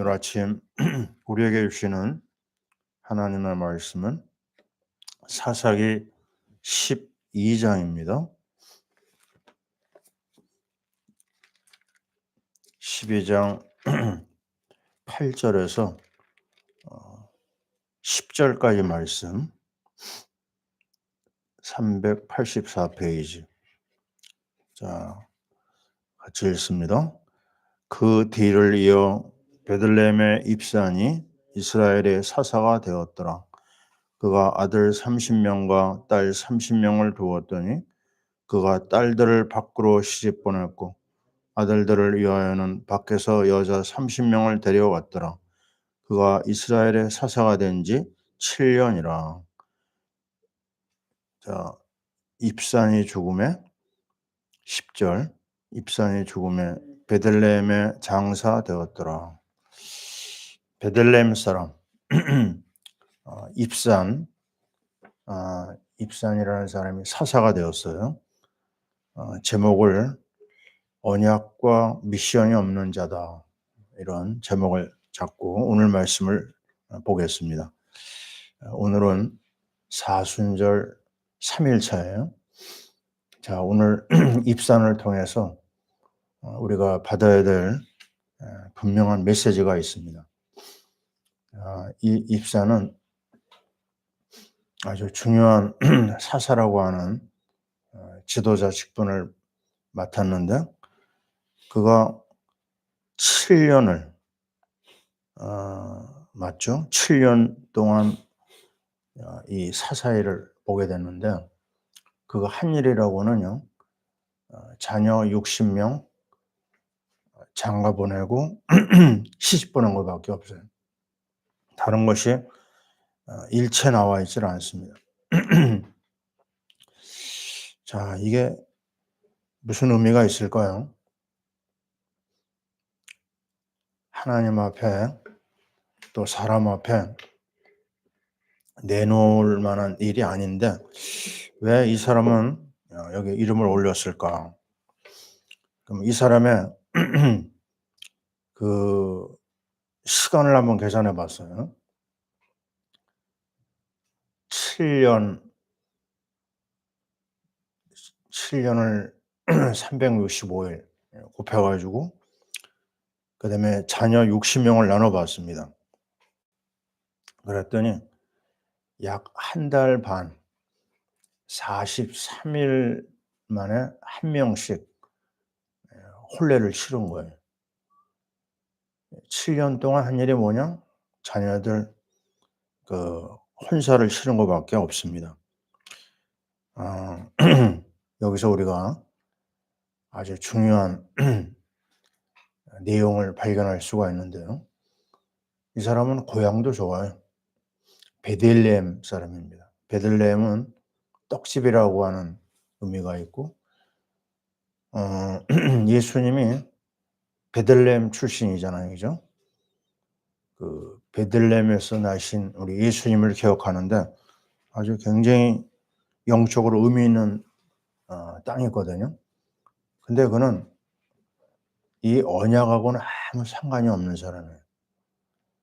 오늘 아침 우리에게 주시는 하나님의 말씀은 사사기 12장입니다. 12장 8절에서 10절까지 말씀, 384페이지. 자, 같이 읽습니다. 그 뒤를 이어 베들레헴의 입산이 이스라엘의 사사가 되었더라. 그가 아들 30명과 딸 30명을 두었더니 그가 딸들을 밖으로 시집 보냈고 아들들을 위하여는 밖에서 여자 30명을 데려왔더라. 그가 이스라엘의 사사가 된 지 7년이라. 자, 입산이 죽음에 10절. 입산이 죽음에 베들레헴에 장사되었더라. 베들레헴 사람 입산, 입산이라는 사람이 사사가 되었어요. 제목을 언약과 미션이 없는 자다, 이런 제목을 잡고 오늘 말씀을 보겠습니다. 오늘은 사순절 3일차예요. 자, 오늘 입산을 통해서 우리가 받아야 될 분명한 메시지가 있습니다. 이 입산은 아주 중요한 사사라고 하는 지도자 직분을 맡았는데 그가 7년을 맞죠? 7년 동안 이 사사일을 보게 됐는데 그가 한 일이라고는요, 자녀 60명 장가 보내고 시집 보낸 것밖에 없어요. 다른 것이 일체 나와 있질 않습니다. 자, 이게 무슨 의미가 있을까요? 하나님 앞에 또 사람 앞에 내놓을 만한 일이 아닌데 왜 이 사람은 여기 이름을 올렸을까? 그럼 이 사람의 그 시간을 한번 계산해 봤어요. 7년, 7년을 365일 곱해 가지고 그다음에 자녀 60명을 나눠 봤습니다. 그랬더니 약 한 달 반, 43일 만에 한 명씩 혼례를 치른 거예요. 7년 동안 한 일이 뭐냐? 자녀들 그 혼사를 치른 것밖에 없습니다. 여기서 우리가 아주 중요한 내용을 발견할 수가 있는데요. 이 사람은 고향도 좋아요. 베들레헴 사람입니다. 베들레헴은 떡집이라고 하는 의미가 있고 예수님이 베들레헴 출신이잖아요. 그죠? 그 베들레헴에서 나신 우리 예수님을 기억하는데 아주 굉장히 영적으로 의미 있는 땅이거든요. 근데 그는 이 언약하고는 아무 상관이 없는 사람이에요.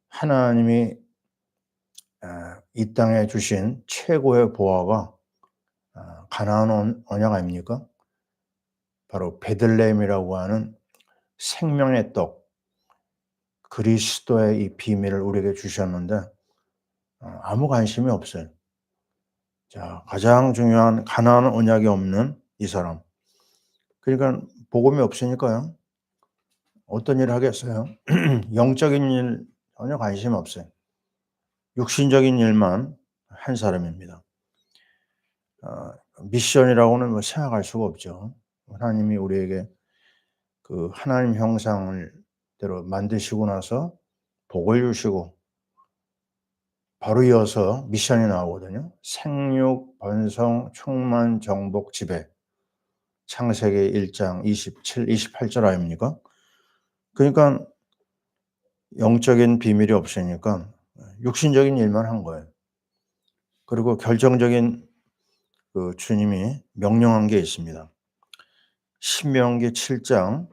하나님이 이 땅에 주신 최고의 보화가 가나안 언약 아닙니까? 바로 베들레헴이라고 하는 생명의 떡, 그리스도의 이 비밀을 우리에게 주셨는데 아무 관심이 없어요. 자, 가장 중요한 가나안 언약이 없는 이 사람. 그러니까 복음이 없으니까요, 어떤 일을 하겠어요? 영적인 일 전혀 관심이 없어요. 육신적인 일만 한 사람입니다. 미션이라고는 뭐 생각할 수가 없죠. 하나님이 우리에게 그 하나님 형상을 대로 만드시고 나서 복을 주시고 바로 이어서 미션이 나오거든요. 생육, 번성, 충만, 정복, 지배. 창세기 1장 27, 28절 아닙니까? 그러니까 영적인 비밀이 없으니까 육신적인 일만 한 거예요. 그리고 결정적인 그 주님이 명령한 게 있습니다. 신명기 7장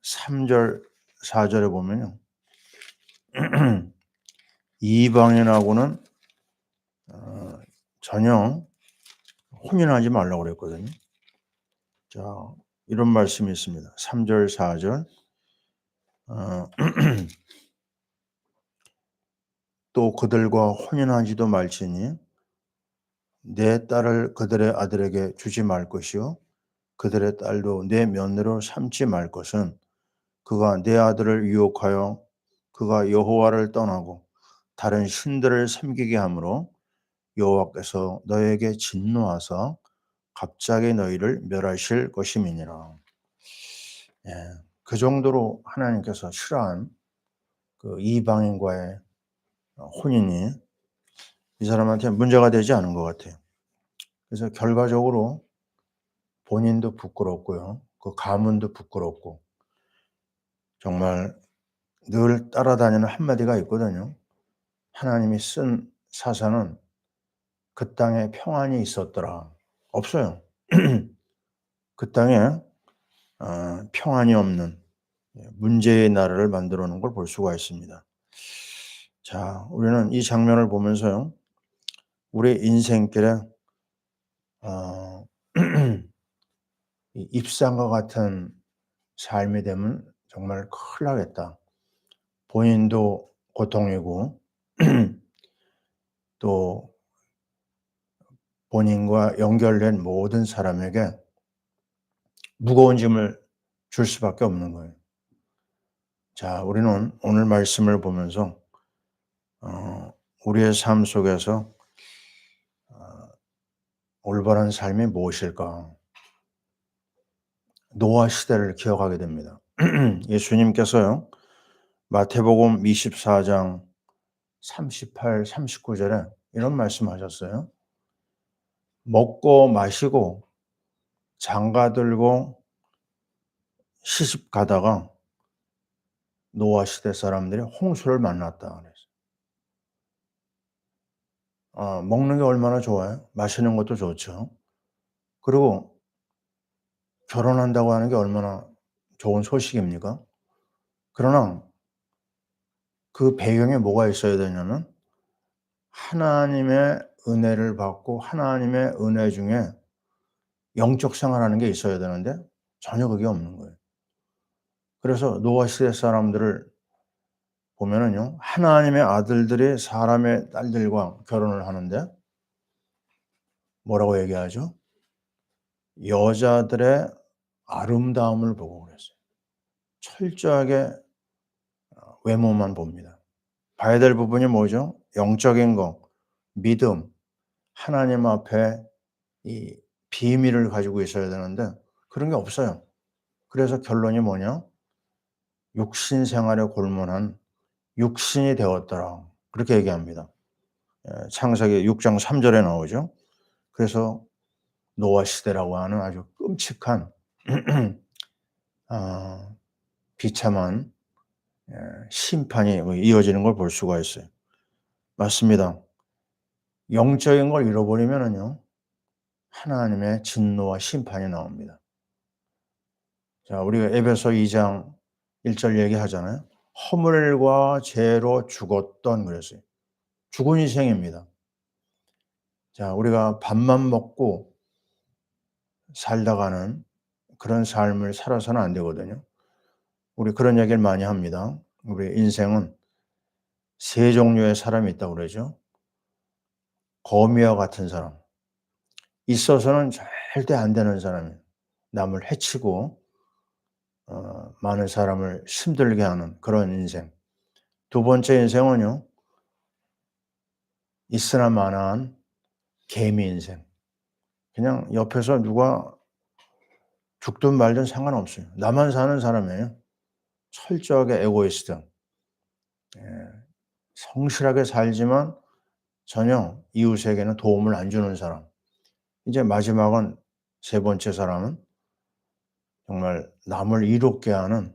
3절 4절에 보면요. 이방인하고는 전혀 혼인하지 말라고 그랬거든요. 자, 이런 말씀이 있습니다. 3절, 4절. 또 그들과 혼인하지도 말지니 내 딸을 그들의 아들에게 주지 말 것이요 그들의 딸도 내 며느리로 삼지 말 것은 그가 내 아들을 유혹하여 그가 여호와를 떠나고 다른 신들을 섬기게 하므로 여호와께서 너에게 진노하사 갑자기 너희를 멸하실 것임이니라. 예, 그 정도로 하나님께서 싫어한 그 이방인과의 혼인이 이 사람한테 문제가 되지 않은 것 같아요. 그래서 결과적으로 본인도 부끄럽고요. 그 가문도 부끄럽고 정말 늘 따라다니는 한마디가 있거든요. 하나님이 쓴 사사는 그 땅에 평안이 있었더라. 없어요. 그 땅에 평안이 없는 문제의 나라를 만들어 놓은 걸 볼 수가 있습니다. 자, 우리는 이 장면을 보면서요. 우리 인생길에 입상과 같은 삶이 되면 정말 큰일 나겠다. 본인도 고통이고 또 본인과 연결된 모든 사람에게 무거운 짐을 줄 수밖에 없는 거예요. 자, 우리는 오늘 말씀을 보면서 우리의 삶 속에서 올바른 삶이 무엇일까? 노아 시대를 기억하게 됩니다. 예수님께서요. 마태복음 24장 38, 39절에 이런 말씀하셨어요. 먹고 마시고 장가 들고 시집 가다가 노아 시대 사람들이 홍수를 만났다 그랬어요. 먹는 게 얼마나 좋아요? 마시는 것도 좋죠. 그리고 결혼한다고 하는 게 얼마나 좋은 소식입니까? 그러나 그 배경에 뭐가 있어야 되냐면 하나님의 은혜를 받고 하나님의 은혜 중에 영적 생활하는 게 있어야 되는데 전혀 그게 없는 거예요. 그래서 노아 시대 사람들을 보면은요. 하나님의 아들들이 사람의 딸들과 결혼을 하는데 뭐라고 얘기하죠? 여자들의 아름다움을 보고 그랬어요. 철저하게 외모만 봅니다. 봐야 될 부분이 뭐죠? 영적인 거, 믿음, 하나님 앞에 이 비밀을 가지고 있어야 되는데 그런 게 없어요. 그래서 결론이 뭐냐? 육신 생활에 골몰한 육신이 되었더라. 그렇게 얘기합니다. 창세기 6장 3절에 나오죠. 그래서 노아 시대라고 하는 아주 끔찍한 비참한 심판이 이어지는 걸 볼 수가 있어요. 맞습니다. 영적인 걸 잃어버리면은요, 하나님의 진노와 심판이 나옵니다. 자, 우리가 에베소 2장 1절 얘기하잖아요. 허물과 죄로 죽었던 그랬어요. 죽은 인생입니다. 자, 우리가 밥만 먹고 살다가는 그런 삶을 살아서는 안 되거든요. 우리 그런 얘기를 많이 합니다. 우리 인생은 세 종류의 사람이 있다고 그러죠. 거미와 같은 사람. 있어서는 절대 안 되는 사람이에요. 남을 해치고 많은 사람을 힘들게 하는 그런 인생. 두 번째 인생은요. 있으나 마나한 개미 인생. 그냥 옆에서 누가 죽든 말든 상관없어요. 나만 사는 사람이에요. 철저하게 에고이스트. 성실하게 살지만 전혀 이웃에게는 도움을 안 주는 사람. 이제 마지막은 세 번째 사람은 정말 남을 이롭게 하는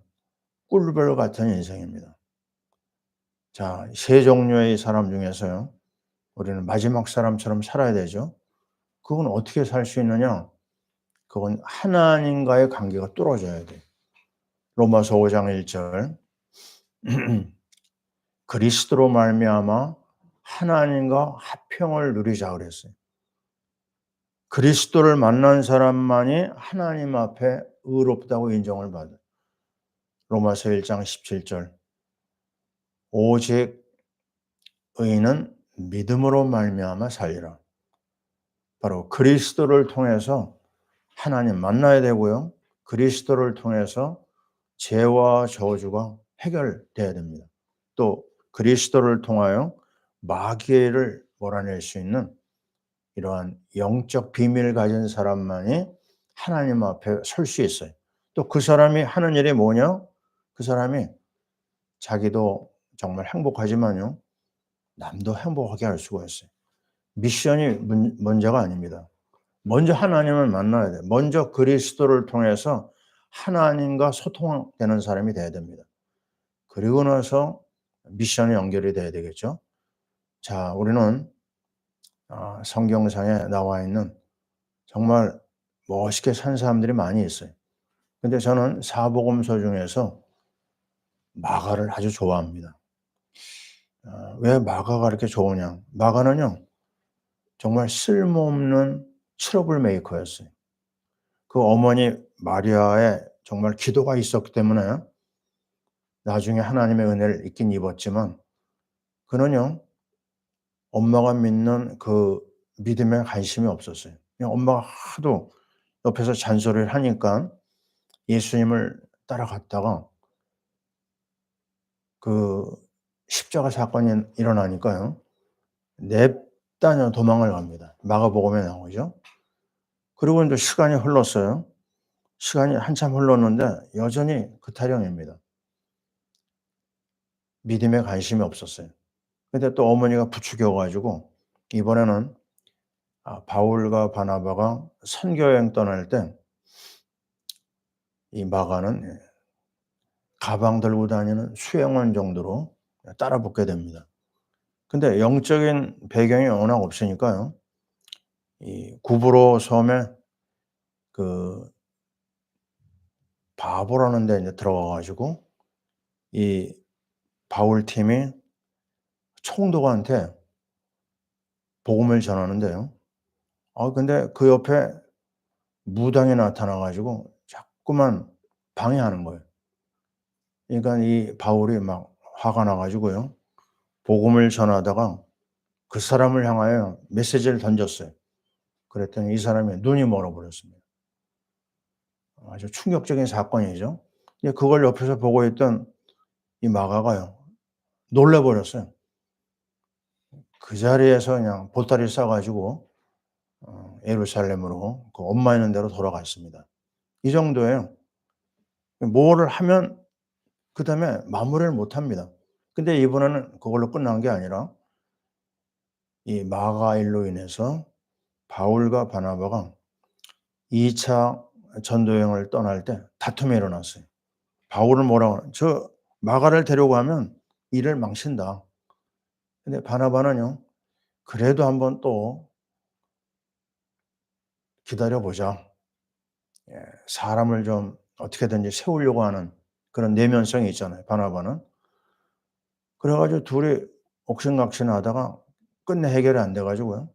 꿀벌 같은 인생입니다. 자, 세 종류의 사람 중에서요. 우리는 마지막 사람처럼 살아야 되죠. 그건 어떻게 살 수 있느냐? 그건 하나님과의 관계가 뚫어져야 돼요. 로마서 5장 1절 그리스도로 말미암아 하나님과 화평을 누리자 그랬어요. 그리스도를 만난 사람만이 하나님 앞에 의롭다고 인정을 받아요. 로마서 1장 17절. 오직 의인은 믿음으로 말미암아 살리라. 바로 그리스도를 통해서 하나님 만나야 되고요. 그리스도를 통해서 죄와 저주가 해결돼야 됩니다. 또 그리스도를 통하여 마귀를 몰아낼 수 있는 이러한 영적 비밀을 가진 사람만이 하나님 앞에 설 수 있어요. 또 그 사람이 하는 일이 뭐냐? 그 사람이 자기도 정말 행복하지만요. 남도 행복하게 할 수가 있어요. 미션이 문제가 아닙니다. 먼저 하나님을 만나야 돼요. 먼저 그리스도를 통해서 하나님과 소통되는 사람이 돼야 됩니다. 그리고 나서 미션이 연결이 돼야 되겠죠. 자, 우리는 성경상에 나와 있는 정말 멋있게 산 사람들이 많이 있어요. 근데 저는 사복음서 중에서 마가를 아주 좋아합니다. 왜 마가가 이렇게 좋으냐? 마가는요, 정말 쓸모없는 트러블 메이커였어요. 그 어머니 마리아의 정말 기도가 있었기 때문에 나중에 하나님의 은혜를 입긴 입었지만 그는요, 엄마가 믿는 그 믿음에 관심이 없었어요. 그냥 엄마가 하도 옆에서 잔소리를 하니까 예수님을 따라갔다가 그 십자가 사건이 일어나니까요. 냅다냐 도망을 갑니다. 마가복음에 나오죠. 그리고 인제 시간이 흘렀어요. 시간이 한참 흘렀는데 여전히 그 타령입니다. 믿음에 관심이 없었어요. 근데 또 어머니가 부추겨 가지고 이번에는 바울과 바나바가 선교여행 떠날 때 이 마가는 가방 들고 다니는 수행원 정도로 따라 붙게 됩니다. 근데 영적인 배경이 워낙 없으니까요. 이 구브로 섬에 그 바보라는 데 인제 들어가 가지고 이 바울 팀이 총독한테 복음을 전하는데요. 근데 그 옆에 무당이 나타나 가지고 자꾸만 방해하는 거예요. 그러니까 이 바울이 막 화가 나 가지고요. 복음을 전하다가 그 사람을 향하여 메시지를 던졌어요. 그랬더니 이 사람의 눈이 멀어 버렸습니다. 아주 충격적인 사건이죠. 근데 그걸 옆에서 보고 있던 이 마가가요. 놀라 버렸어요. 그 자리에서 그냥 보따리 싸 가지고 예루살렘으로 그 엄마 있는 데로 돌아갔습니다. 이 정도예요. 뭐를 하면 그다음에 마무리를 못 합니다. 근데 이번에는 그걸로 끝난 게 아니라 이 마가 일로 인해서 바울과 바나바가 2차 전도 여행을 떠날 때 다툼이 일어났어요. 바울은 뭐라고 "저 마가를 데려가면 일을 망친다." 근데 바나바는요. "그래도 한번 또 기다려 보자." 사람을 좀 어떻게든지 세우려고 하는 그런 내면성이 있잖아요, 바나바는. 그래 가지고 둘이 옥신각신하다가 끝내 해결이 안 돼 가지고요.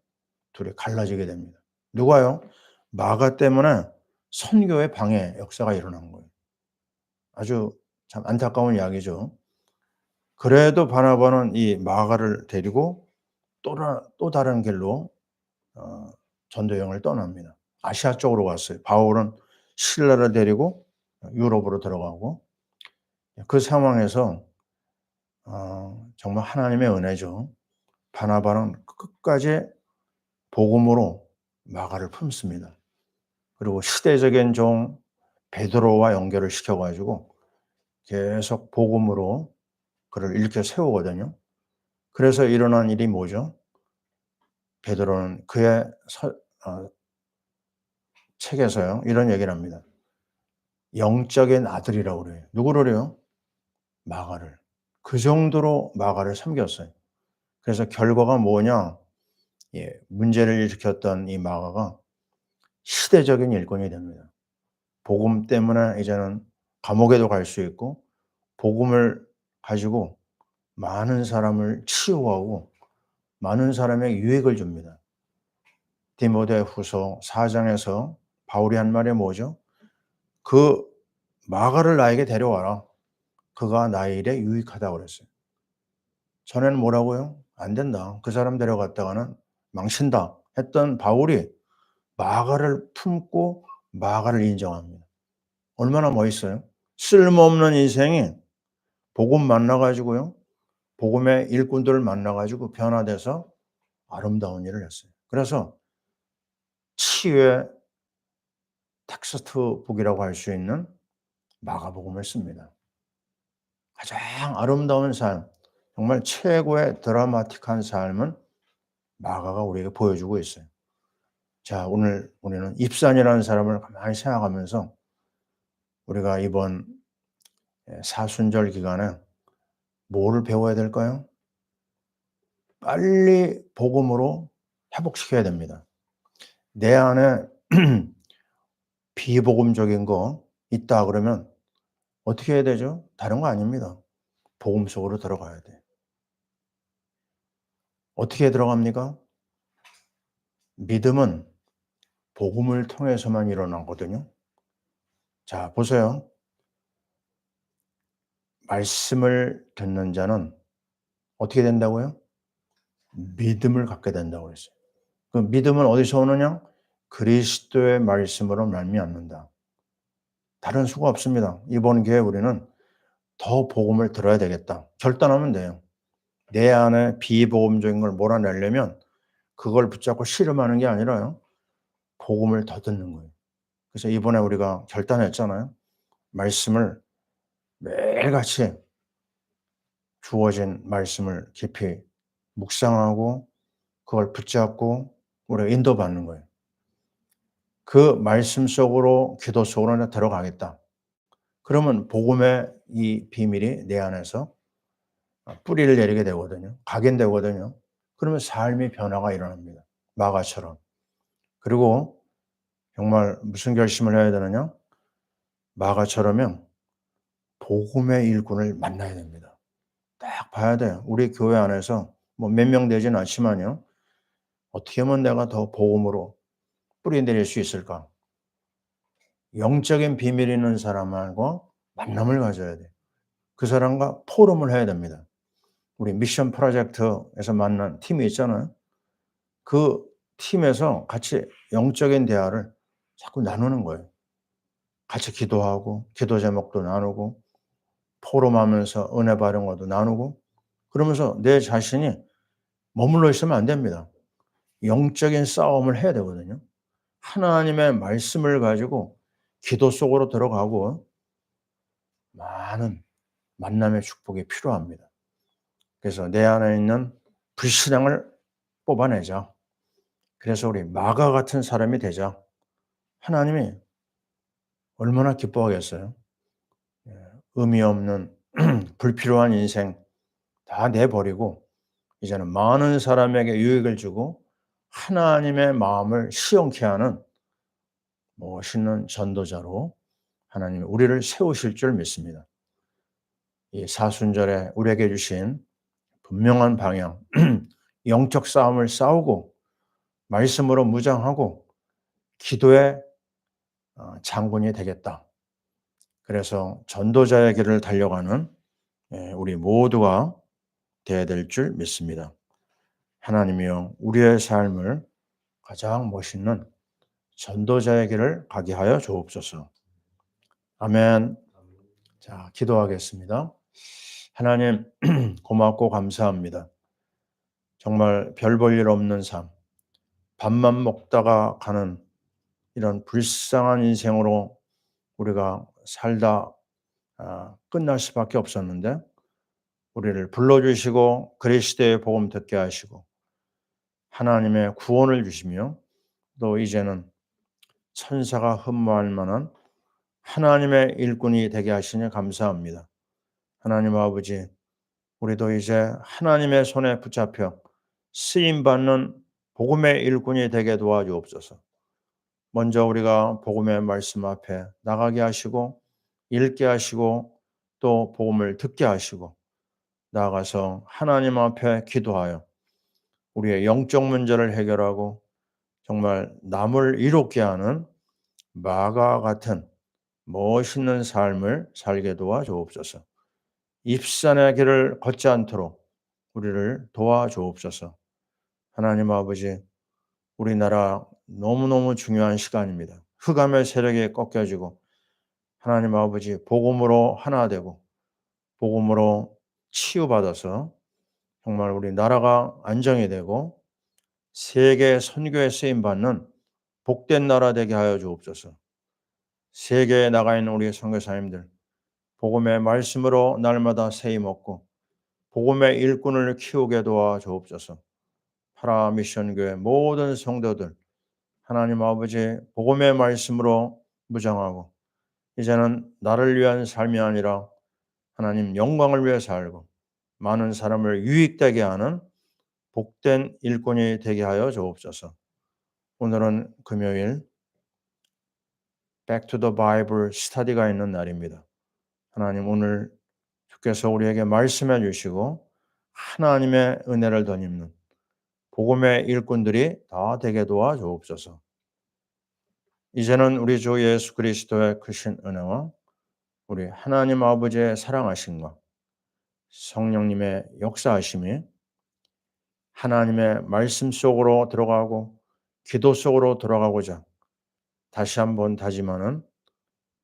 둘이 갈라지게 됩니다. 누가요? 마가 때문에 선교의 방해 역사가 일어난 거예요. 아주 참 안타까운 이야기죠. 그래도 바나바는 이 마가를 데리고 또 다른 길로 어 전도 여행을 떠납니다. 아시아 쪽으로 갔어요. 바울은 실라를 데리고 유럽으로 들어가고 그 상황에서 정말 하나님의 은혜죠. 바나바는 끝까지 복음으로 마가를 품습니다. 그리고 시대적인 종 베드로와 연결을 시켜 가지고 계속 복음으로 그를 일으켜 세우거든요. 그래서 일어난 일이 뭐죠? 베드로는 그의 책에서요. 이런 얘기를 합니다. 영적인 아들이라고 그래요. 누구를요? 마가를. 그 정도로 마가를 섬겼어요. 그래서 결과가 뭐냐? 문제를 일으켰던 이 마가가 시대적인 일꾼이 됩니다. 복음 때문에 이제는 감옥에도 갈 수 있고 복음을 가지고 많은 사람을 치유하고 많은 사람에게 유익을 줍니다. 디모데후서 4장에서 바울이 한 말이 뭐죠? 그 마가를 나에게 데려와라. 그가 나의 일에 유익하다고 그랬어요. 전에는 뭐라고요? 안 된다. 그 사람 데려갔다가는 망친다 했던 바울이 마가를 품고 마가를 인정합니다. 얼마나 멋있어요? 쓸모없는 인생이 복음 만나 가지고요. 복음의 일꾼들을 만나 가지고 변화돼서 아름다운 일을 했어요. 그래서 치유의 텍스트북이라고 할 수 있는 마가복음을 씁니다. 가장 아름다운 삶, 정말 최고의 드라마틱한 삶은 마가가 우리에게 보여주고 있어요. 자, 오늘 우리는 입산이라는 사람을 가만히 생각하면서 우리가 이번 사순절 기간에 뭐를 배워야 될까요? 빨리 복음으로 회복시켜야 됩니다. 내 안에 비복음적인 거 있다 그러면 어떻게 해야 되죠? 다른 거 아닙니다. 복음 속으로 들어가야 돼. 어떻게 들어갑니까? 믿음은 복음을 통해서만 일어나거든요. 자, 보세요. 말씀을 듣는 자는 어떻게 된다고요? 믿음을 갖게 된다고 했어요. 그 믿음은 어디서 오느냐? 그리스도의 말씀으로 말미암는다. 다른 수가 없습니다. 이번 기회에 우리는 더 복음을 들어야 되겠다. 결단하면 돼요. 내 안에 비복음적인 걸 몰아내려면 그걸 붙잡고 씨름하는 게 아니라요. 복음을 더 듣는 거예요. 그래서 이번에 우리가 결단했잖아요. 말씀을 매일같이 주어진 말씀을 깊이 묵상하고 그걸 붙잡고 우리가 인도받는 거예요. 그 말씀 속으로 기도 속으로 들어가겠다. 그러면 복음의 이 비밀이 내 안에서 뿌리를 내리게 되거든요. 각인되거든요. 그러면 삶의 변화가 일어납니다. 마가처럼. 그리고 정말 무슨 결심을 해야 되느냐? 마가처럼요. 복음의 일꾼을 만나야 됩니다. 딱 봐야 돼요. 우리 교회 안에서 뭐 몇 명 되지는 않지만요. 어떻게 하면 내가 더 복음으로 뿌리 내릴 수 있을까? 영적인 비밀 있는 사람하고 만남을 가져야 돼요. 그 사람과 포럼을 해야 됩니다. 우리 미션 프로젝트에서 만난 팀이 있잖아요. 그 팀에서 같이 영적인 대화를 자꾸 나누는 거예요. 같이 기도하고 기도 제목도 나누고 포럼하면서 은혜 받은 것도 나누고 그러면서 내 자신이 머물러 있으면 안 됩니다. 영적인 싸움을 해야 되거든요. 하나님의 말씀을 가지고 기도 속으로 들어가고 많은 만남의 축복이 필요합니다. 그래서 내 안에 있는 불신앙을 뽑아내자. 그래서 우리 마가 같은 사람이 되자. 하나님이 얼마나 기뻐하겠어요. 의미 없는 불필요한 인생 다 내버리고 이제는 많은 사람에게 유익을 주고 하나님의 마음을 시원케 하는 멋있는 전도자로 하나님이 우리를 세우실 줄 믿습니다. 이 사순절에 우리에게 주신 분명한 방향, 영적 싸움을 싸우고 말씀으로 무장하고 기도의 장군이 되겠다. 그래서 전도자의 길을 달려가는 우리 모두가 되어야 될 줄 믿습니다. 하나님이여 우리의 삶을 가장 멋있는 전도자의 길을 가게 하여 주옵소서. 아멘. 자, 기도하겠습니다. 하나님 고맙고 감사합니다. 정말 별 볼 일 없는 삶, 밥만 먹다가 가는 이런 불쌍한 인생으로 우리가 살다 끝날 수밖에 없었는데 우리를 불러주시고 그리스도의 복음 듣게 하시고 하나님의 구원을 주시며 또 이제는 천사가 흠모할 만한 하나님의 일꾼이 되게 하시니 감사합니다. 하나님 아버지, 우리도 이제 하나님의 손에 붙잡혀 쓰임받는 복음의 일꾼이 되게 도와주옵소서. 먼저 우리가 복음의 말씀 앞에 나가게 하시고 읽게 하시고 또 복음을 듣게 하시고 나아가서 하나님 앞에 기도하여 우리의 영적 문제를 해결하고 정말 남을 이롭게 하는 마가 같은 멋있는 삶을 살게 도와 주옵소서. 입산의 길을 걷지 않도록 우리를 도와 주옵소서. 하나님 아버지, 우리나라 너무너무 중요한 시간입니다. 흑암의 세력이 꺾여지고 하나님 아버지 복음으로 하나 되고 복음으로 치유받아서 정말 우리 나라가 안정이 되고 세계 선교에 쓰임 받는 복된 나라 되게 하여 주옵소서. 세계에 나가 있는 우리 선교사님들 복음의 말씀으로 날마다 세임 얻고 복음의 일꾼을 키우게 도와 주옵소서. 파라 미션 교회 모든 성도들 하나님 아버지 복음의 말씀으로 무장하고 이제는 나를 위한 삶이 아니라 하나님 영광을 위해 살고 많은 사람을 유익되게 하는 복된 일꾼이 되게 하여 주옵소서. 오늘은 금요일 Back to the Bible 스터디가 있는 날입니다. 하나님 오늘 주께서 우리에게 말씀해 주시고 하나님의 은혜를 덧입는 복음의 일꾼들이 다 되게 도와 주옵소서. 이제는 우리 주 예수 그리스도의 크신 은혜와 우리 하나님 아버지의 사랑하심과 성령님의 역사하심이 하나님의 말씀 속으로 들어가고 기도 속으로 들어가고자 다시 한번 다짐하는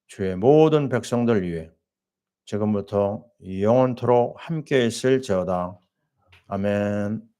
주의 모든 백성들 위해 지금부터 영원토록 함께 있을지어다. 아멘.